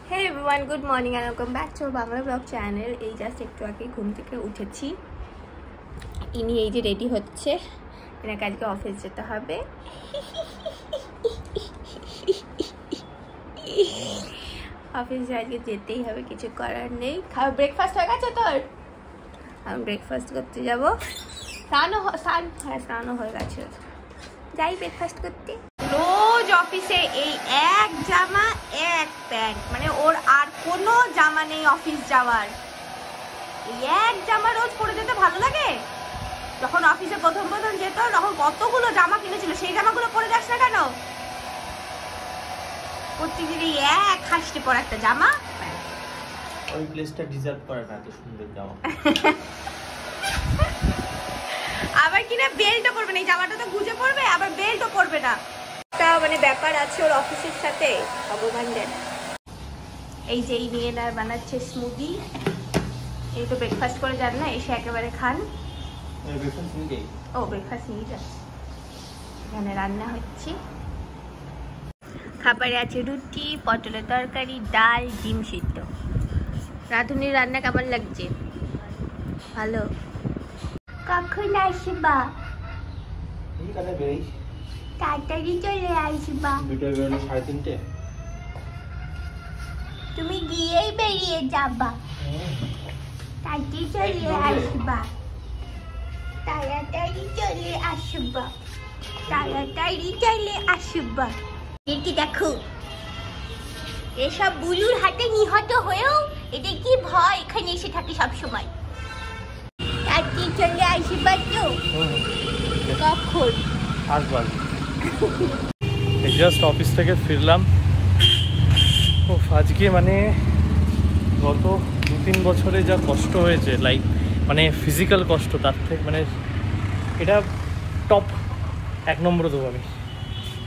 Hey everyone, good morning and welcome back to our Bangla Vlog channel. এই just একটু আগে ঘুম থেকে উঠেছি। ইনি এই যে রেডি হচ্ছে, এনাকে আজকে অফিস যেতে হবে। অফিসে আজকে যেতেই হবে, কিছু করার নেই। খাওয়া ব্রেকফাস্ট হয়ে গেছে তোর? আমি ব্রেকফাস্ট করতে যাবো। স্নানও হয়ে গেছে, যাই ব্রেকফাস্ট করতে। রোজ অফিসে এই এক জামা এক প্যান্ট, মানে ওর আর কোনো জামা নেই অফিস যাওয়ার। এই এক জামা রোজ পরে যেতে ভালো লাগে? যখন অফিসে প্রথম যেত তখন কতগুলো জামা কিনেছিল, সেই জামাগুলো পরে যাস না কেন? প্রত্যেকদিন এই এক হাসতে পরা একটা জামা। ওই প্লেসটা ডিজার্ভ করে না এত সুন্দর জামা। আবার কিনা বেল্টও পরবে না, এই জামাটা তো গুজে পড়বে, আবার বেল্টও পরবে না। মানে ব্যাপার আছে ওর অফিসের সাথে, ভগবান দেন। এই যে এই নিয়ে বানাচ্ছে স্মুদি। এই তো ব্রেকফাস্ট করে যান না, এসে একেবারে খান। ও ব্রেকফাস্ট নিয়ে যান। এখানে রান্না হচ্ছে, খাবারে আছে রুটি, পটলের তরকারি, ডাল, ডিম সিদ্ধ। রাঁধুনির রান্না কেমন লাগছে? ভালো। কখন আসবা? তাড়াতাড়ি চলে আসবা। তুমি গিয়েই বেরিয়ে যাবা, তাড়াতাড়ি চলে আসবা। তাড়াতাড়ি চলে আসবা, তাড়াতাড়ি চলে আসবা। কি দেখো, এসব বুলুর হাতে নিহত হয়েও এটা কি ভয় এখানে এসে থাকে সবসময়। তাড়াতাড়ি চলে আসবা তো। কখন আসবার? জাস্ট অফিস থেকে ফিরলাম। ও আজকে মানে গত 2-3 বছরে যা কষ্ট হয়েছে, লাইক মানে ফিজিক্যাল কষ্ট, তার থেকে মানে এটা টপ 1 নম্বরে দেবো আমি।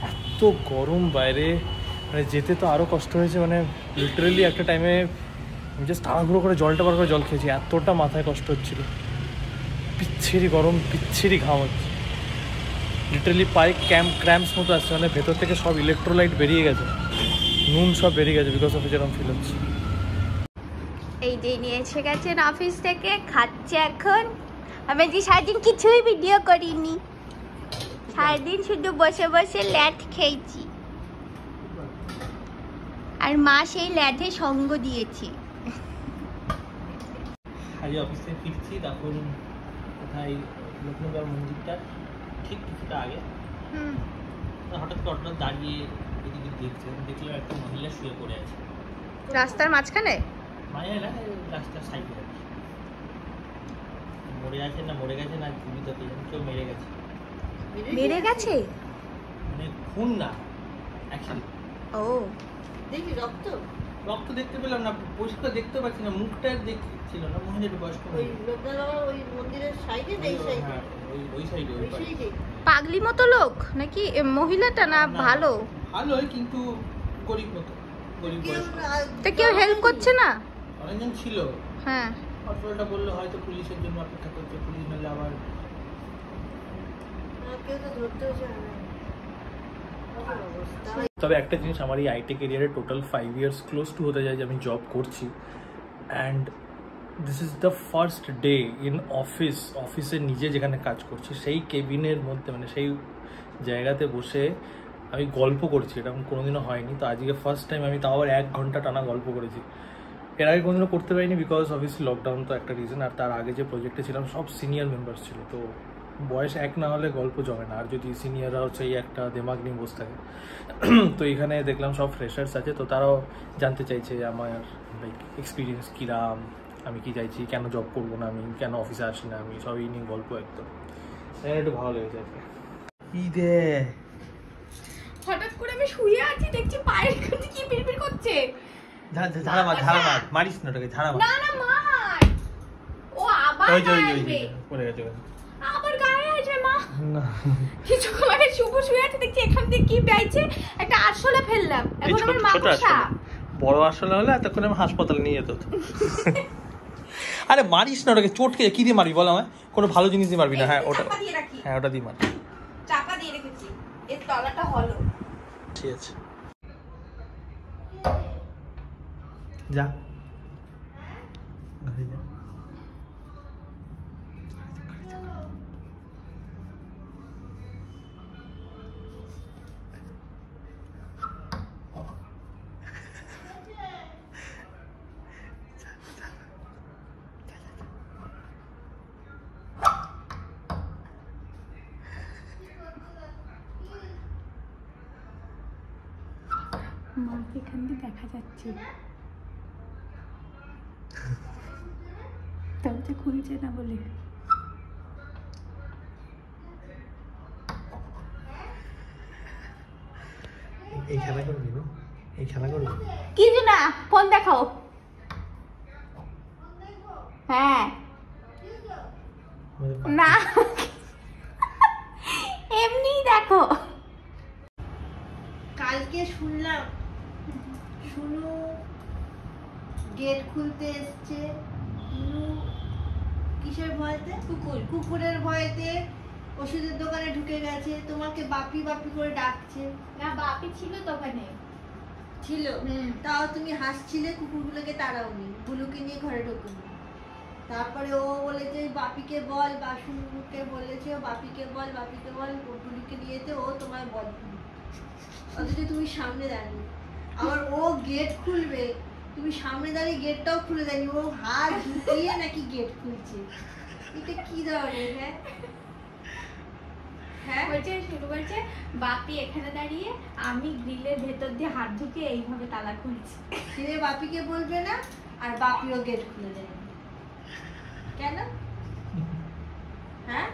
এত গরম বাইরে, মানে যেতে তো আরও কষ্ট হয়েছে। মানে লিটারেলি একটা টাইমে আমি জাস্ট তাড়াহুড়ো করে জলটা বার করে জল খেয়েছি, এতটা মাথায় কষ্ট হচ্ছিলো। পিচ্ছিরি গরম, পিচ্ছিরি ঘাম হচ্ছে, লিটারালি পায়ে ক্র্যাম্পস মতো আসছে। মানে ভেতর থেকে সব ইলেকট্রোলাইট বেরিয়ে গেছে, নুন সব বেরিয়ে গেছে, বিকজ অফ যেরকম ফিল হচ্ছে। এই যে নিয়ে এসে গেছেন অফিস থেকে, খাচ্ছে এখন। আমি যে সারাদিন কিছুই ভিডিও করিনি, সারাদিন শুধু বসে বসে ল্যাট খেয়েছি, আর মা সেই ল্যাটে সঙ্গ দিয়েছে। আজ অফিস থেকে ফিরছি, তখন কোথায় লক্ষ্মীবার মন্দিরটা ঠিক কিছুটা আগে হঠাৎ করে দাঁড়িয়ে এদিকে দেখলাম একটা মহিলা শুয়ে পড়ে আছে রাস্তার মাঝখানে। মানে না, রাস্তার সাইডে মরে আছে না মরে গেছে না জীবিত, কেউ মেরে গেছে। মেরে গেছে মানে খুন না, অ্যাকচুয়ালি। ও দেখি রক্ত দেখতে পেলাম না, পরিষ্কার দেখতে পাচ্ছি না, মুখটা দেখছিল না। মহিলাটা বয়স্ক, ওই মন্দিরের সাইডে, ওই সাইডে। পাগলি মতো লোক নাকি মহিলাটা? না ভালো ভালোই, কিন্তু গরিব মতো, গরিব বয়স্ক। তা কেউ হেল্প করছে না? অনেকজন ছিল। হ্যাঁ, হসপিটালটা বললো হয়তো পুলিশের জন্য অপেক্ষা করছে, পুলিশ নাহলে আবার কেউ তো ধরতে হচ্ছে না। তবে একটা জিনিস, আমার এই আইটি ক্যারিয়ারে টোটাল 5 ইয়ার্স ক্লোজ টু হতে যায় যে আমি জব করছি, and this is the first day in অফিসে নিজে যেখানে কাজ করছি সেই কেবিনের মধ্যে, মানে সেই জায়গাতে বসে আমি গল্প করছি। এটা কোনোদিনও হয়নি। তো আজকে ফার্স্ট টাইম আমি তাও আবার 1 ঘন্টা টানা গল্প করেছি। এর আগে কোনোদিনও করতে পারিনি, বিকজ অবভিয়াসলি লকডাউন তো একটা রিজন, আর তার আগে যে প্রজেক্টে ছিলাম সব সিনিয়র মেম্বার্স ছিল, তো বয়স এক না হলে গল্প জমে না, আর যদি সিনিয়ররা হচ্ছে এই একটা দেমাগ নিয়ে বসে থাকে। তো এখানে দেখলাম সব ফ্রেশার্স আছে, তো তারাও জানতে চাইছে আমার লাইক এক্সপিরিয়েন্স কীরাম, আমি কি চাইছি, কেন জব করবো না, আমি কেন অফিসে আসি না, আমি সব এই নিয়ে গল্প। একদম একটু ভালো লেগেছে আজকে। কি রে, হঠাৎ করে আমি শুয়ে আছি, দেখছি পায়ের কাছে কি পিড়পিড় করছে। ঝাড়া মার, মারিস না ওটাকে, ঝাড়া মার। না মার, ও আবার ওই পড়ে গেছে, আবার গায়ে আসবে। মা না, কিছুক্ষণ আগে শুভ শুয়ে আছে, দেখছি এখান থেকে কি বাইছে, একটা আরশোলা ফেললাম। এখন আমার মাথা বড় আসলে হলে এতক্ষণ আমি হাসপাতালে নিয়ে যেত। আরে মারিস না ওটাকে, চোট খেয়ে কি দিয়ে মারবি বল আমায়? কোনো ভালো জিনিস দিয়ে মারবি না। হ্যাঁ ওটা দিয়ে মার। চাপা দিয়ে রেখেছি, এর তলাটা হলো। ঠিক আছে। যা ঘরে যা। মাকে এখান দিয়ে দেখা যাচ্ছে, দরজা খুলছে না বলে। এই খেলা করবি না, এই খেলা করবি কিছু না, ফোন দেখাও। হ্যাঁ না এমনি দেখো। কালকে শুনলাম শুনু গেট খুলতে এসছে, কিসের ভয়তে? কুকুরের ভয়তে ওষুধের দোকানে ঢুকে গেছে, তোমাকে বাপি বাপি করে ডাকছে। না বাপি ছিল দোকানে, ছিল, তাও তুমি হাসছিলে, কুকুরগুলোকে তাড়াওনি, বুলুকে নিয়ে ঘরে ঢুকুনি। তারপরে ও বলেছে বাপিকে বল, বাসুকে বলেছে বাপিকে বল, বাপিকে বল, বুলুকে নিয়েতে ও তোমায় বল, অথচ তুমি সামনে দাঁড়িয়ে। আবার ও গেট খুলবে, তুমি সামনে দাঁড়িয়ে গেটটাও খুলে দেয়নি, ও হাত ঢুকিয়ে নাকি গেট খুলছে। এটা কি ধরনের? হ্যাঁ হ্যাঁ বলছে, শুরু বলছে বাপি এখানে দাঁড়িয়ে, আমি গ্রিলের ভেতর দিয়ে হাত ঢুকে এইভাবে তালা খুলছি। সে বাপিকে বলবে না, আর বাপিও গেট খুলে দেয় কেন? হ্যাঁ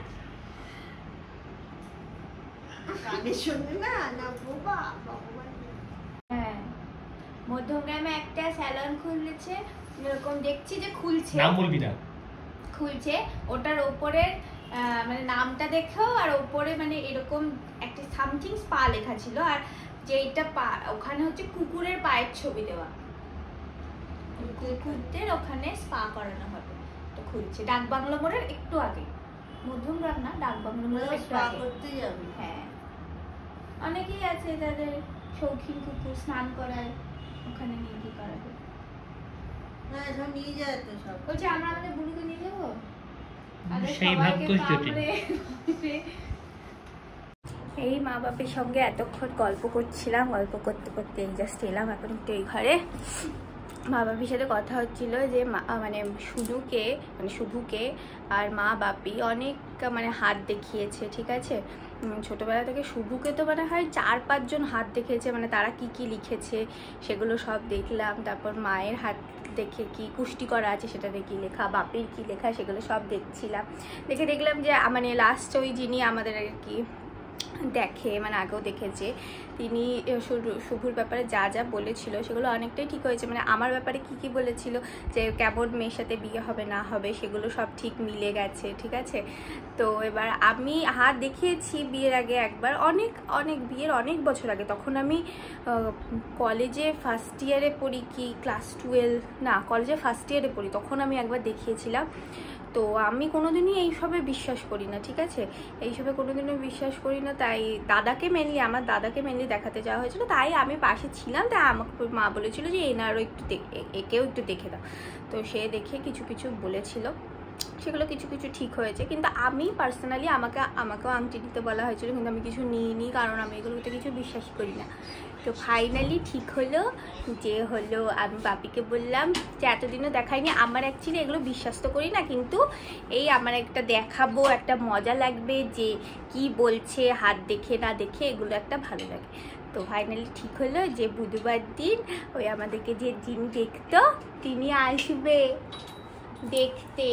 কানের সঙ্গে না না বোবা ভগবান। হ্যাঁ মধ্যমগ্রামে একটা স্যালন খুলেছে, এরকম দেখছি যে খুলছে, নাম বলবি না, খুলছে। ওটার ওপরের মানে নামটা দেখেও, আর ওপরে মানে এরকম একটা সামথিং স্পা লেখা ছিল, আর যেইটা পা ওখানে হচ্ছে কুকুরের পায়ের ছবি দেওয়া, কুকুরদের ওখানে স্পা করানো হবে। তো খুলছে ডাকবাংলো মোড়ের একটু আগে, মধ্যমগ্রাম না, ডাকবাংলো মোড়ের একটু স্পা আগে। করতে যাবে? হ্যাঁ অনেকেই আছে তাদের শৌখিন কুকুর স্নান করায়, ওখানে নিয়ে কি করাবে। হ্যাঁ সব নিয়ে যায় তো সব। বলছে আমরা আমাদের বুড়িকে নিয়ে যাবো, সেই ভাগ্য জটিল। এই মা বাপের সঙ্গে এতক্ষণ গল্প করছিলাম, গল্প করতে করতে এই জাস্ট এলাম এখন একটু এই ঘরে। মা বাপির সাথে কথা হচ্ছিল যে মানে শুভুকে আর মা বাপি অনেক মানে হাত দেখিয়েছে, ঠিক আছে। ছোটবেলা থেকে শুভুকে তো মানে হয় 4-5 জন হাত দেখিয়েছে, মানে তারা কি কি লিখেছে সেগুলো সব দেখলাম। তারপর মায়ের হাত দেখে কি কুষ্টি করা আছে সেটা দেখি লেখা, বাপির কি লেখা সেগুলো সব দেখছিলাম। দেখলাম যে মানে লাস্ট ওই যিনি আমাদের আর কি দেখে, মানে আগেও দেখেছে, তিনি শুভুর ব্যাপারে যা যা বলেছিল সেগুলো অনেকটাই ঠিক হয়েছে। মানে আমার ব্যাপারে কি কি বলেছিল, যে কেমন মেয়ের সাথে বিয়ে হবে না হবে সেগুলো সব ঠিক মিলে গেছে, ঠিক আছে। তো এবার আমি হাত দেখিয়েছি বিয়ের আগে একবার, অনেক বিয়ের অনেক বছর আগে, তখন আমি কলেজে ফার্স্ট ইয়ারে পড়ি, কি ক্লাস 12 না, কলেজে ফার্স্ট ইয়ারে পড়ি, তখন আমি একবার দেখিয়েছিলাম। তো আমি কোনোদিনই এইসবে বিশ্বাস করি না, ঠিক আছে, এইসবে কোনোদিনও বিশ্বাস করি না। তাই আমার দাদাকে মেনলি দেখাতে যাওয়া হয়েছিল, তাই আমি পাশে ছিলাম। তাই আমাকে মা বলেছিল যে এনারও একটু একেও একটু দেখে দাও। তো সে দেখে কিছু কিছু বলেছিল, সেগুলো কিছু কিছু ঠিক হয়েছে। কিন্তু আমি পার্সোনালি আমাকেও আংটি দিতে বলা হয়েছিল, কিন্তু আমি কিছু নিইনি, কারণ আমি এগুলোতে কিছু বিশ্বাস করি না। তো ফাইনালি ঠিক হলো, আমি বাপিকে বললাম যে এতদিনও দেখাইনি, আমার অ্যাকচুয়ালি এগুলো বিশ্বাস তো করি না, কিন্তু এই আমার একটা দেখাবো, একটা মজা লাগবে যে কি বলছে, হাত দেখে না দেখে এগুলো একটা ভালো লাগে। তো ফাইনালি ঠিক হলো যে বুধবার দিন ওই আমাদেরকে যে যিনি দেখতো তিনি আসবে দেখতে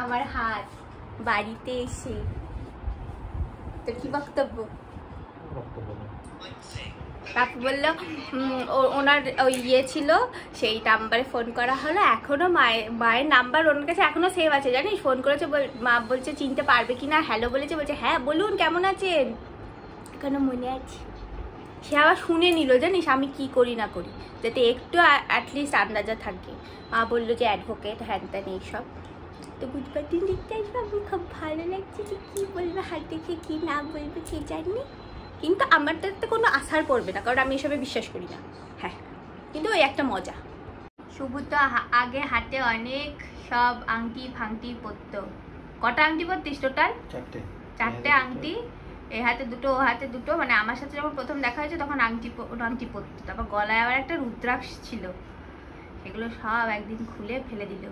আমার হাত বাড়িতে এসে। তো কি বক্তব্য? বাপু বললো ওনার ওই ইয়ে ছিল, সেই নাম্বারে ফোন করা হলো। এখনো মায়ের নাম্বার ওনার কাছে এখনো সেভ আছে, জানিস। ফোন করেছে, মা বলছে চিনতে পারবে কিনা, হ্যালো বলেছে, বলছে হ্যাঁ বলুন কেমন আছেন, এখনো মনে আছে। সে আবার শুনে নিল, জানিস আমি কি করি না করি, যাতে একটু অ্যাটলিস্ট আন্দাজা থাকে। মা বললো যে অ্যাডভোকেট হ্যান ত্যান এইসব। তো বুধবার দিন দেখতে আসবে, আমি খুব ভালো লাগছে যে কী বলবে হাত দেখে, কী না বলবে কে জানি। কিন্তু আমার তাতে কোনো আসার পড়বে না, কারণ আমি এসবে বিশ্বাস করি না। হ্যাঁ, কিন্তু ওই একটা মজা। শুভ তো আগে হাতে অনেক সব আংটি ফাংটি পরতো। কটা আংটি পরতিস টোটাল? চারটে আংটি, এ হাতে দুটো ও হাতে দুটো। মানে আমার সাথে যখন প্রথম দেখা হয়েছে তখন আংটি পরতো। তারপর গলায় আবার একটা রুদ্রাক্ষ ছিল, সেগুলো সব একদিন খুলে ফেলে দিল।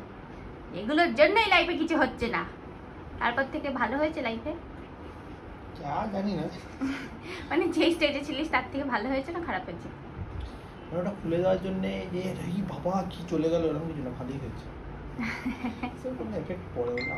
এগুলোর জন্যই লাইফে কিছু হচ্ছে না। তারপর থেকে ভালো হয়েছে লাইফে? জানি না, মানে যেই স্টেজে ছিলিস তার থেকে ভালো হয়েছে না খারাপ হয়েছে? ওটা খুলে দেওয়ার জন্য যে বাবা কি চলে গেল এরকম কিছু না, ভালোই হয়েছে। কোনো এফেক্ট পড়ে না।